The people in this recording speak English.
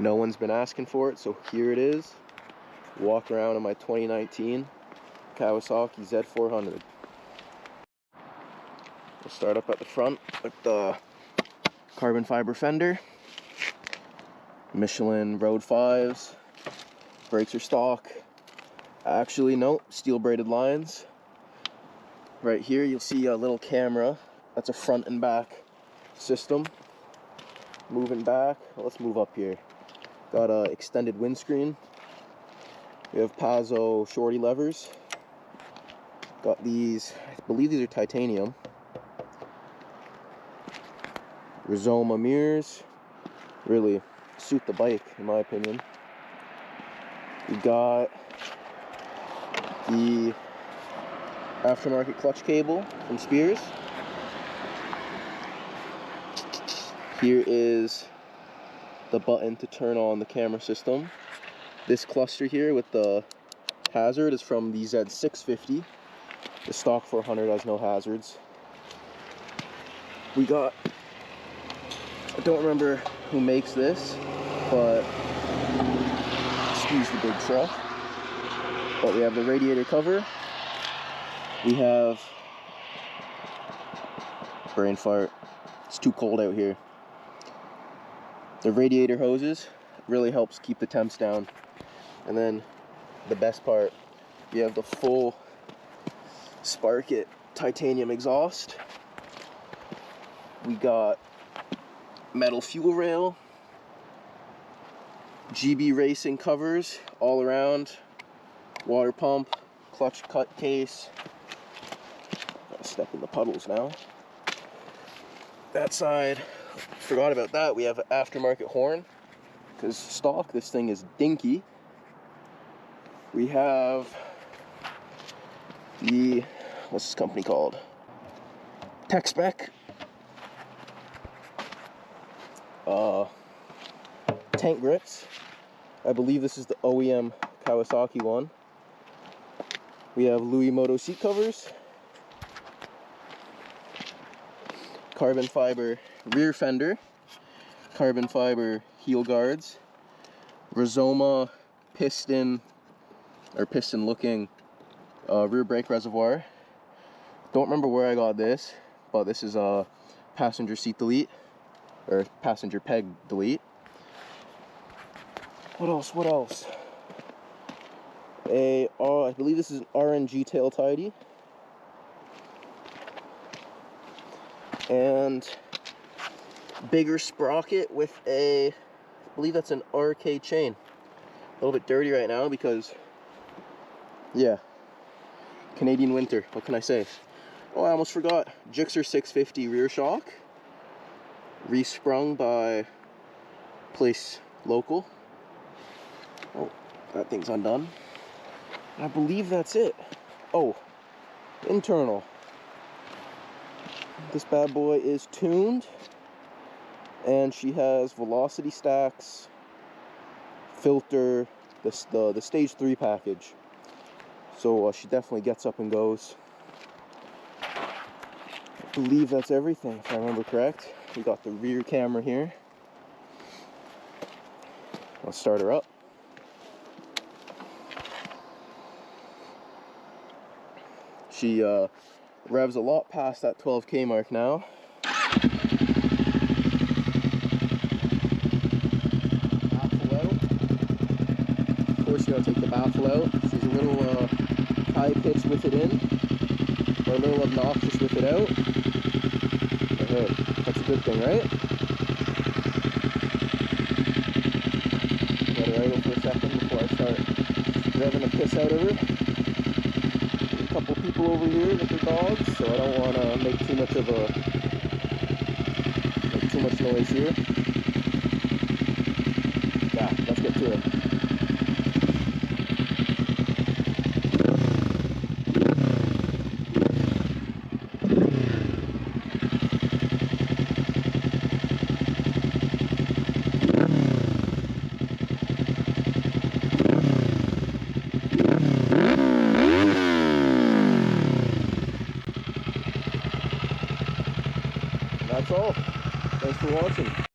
No one's been asking for it, so here it is. Walk around in my 2019 Kawasaki Z400. We'll start up at the front with the carbon fiber fender, Michelin Road 5s, brakes are stock. Actually, no, steel braided lines. Right here you'll see a little camera. That's a front and back system. Moving back, let's move up here. Got a extended windscreen. We have Pazzo shorty levers. Got these, I believe these are titanium. Rizoma mirrors. Really suit the bike, in my opinion. We got the aftermarket clutch cable from Spears. Here is the button to turn on the camera system. This cluster here with the hazard is from the Z650. The stock 400 has no hazards. We got, I don't remember who makes this, but excuse the big truck. But we have the radiator cover. We have, brain fart, it's too cold out here. The radiator hoses really helps keep the temps down. And then the best part, we have the full Spark-It titanium exhaust. We got metal fuel rail, GB Racing covers all around, water pump, clutch cut case. Gotta step in the puddles now. That side, forgot about that. We have an aftermarket horn because stock this thing is dinky. We have the, what's this company called? Tech Spec. Tank grips. I believe this is the OEM Kawasaki one. We have Louis Moto seat covers. Carbon fiber rear fender. Carbon fiber heel guards. Rizoma piston, or piston looking rear brake reservoir. Don't remember where I got this, but this is a passenger seat delete, or passenger peg delete. What else? I believe this is an RNG tail tidy. And bigger sprocket with a, I believe that's an RK chain. A little bit dirty right now because, yeah, Canadian winter, what can I say? Oh, I almost forgot. Gixxer 650 rear shock. Resprung by place local. Oh, that thing's undone. I believe that's it. Oh, internal. This bad boy is tuned, and she has velocity stacks, filter, the stage 3 package. So she definitely gets up and goes. I believe that's everything, if I remember correct. We got the rear camera here. Let's start her up. She revs a lot past that 12K mark now. Baffle out. Of course, you gotta take the baffle out. She's a little high pitched with it in, or a little obnoxious with it out. But hey, that's a good thing, right? Let her idle for a second before I start revving the piss out of her. A couple people over here with their dogs, so I don't want to make too much noise here. Yeah, let's get to it. That's all. Thanks for watching.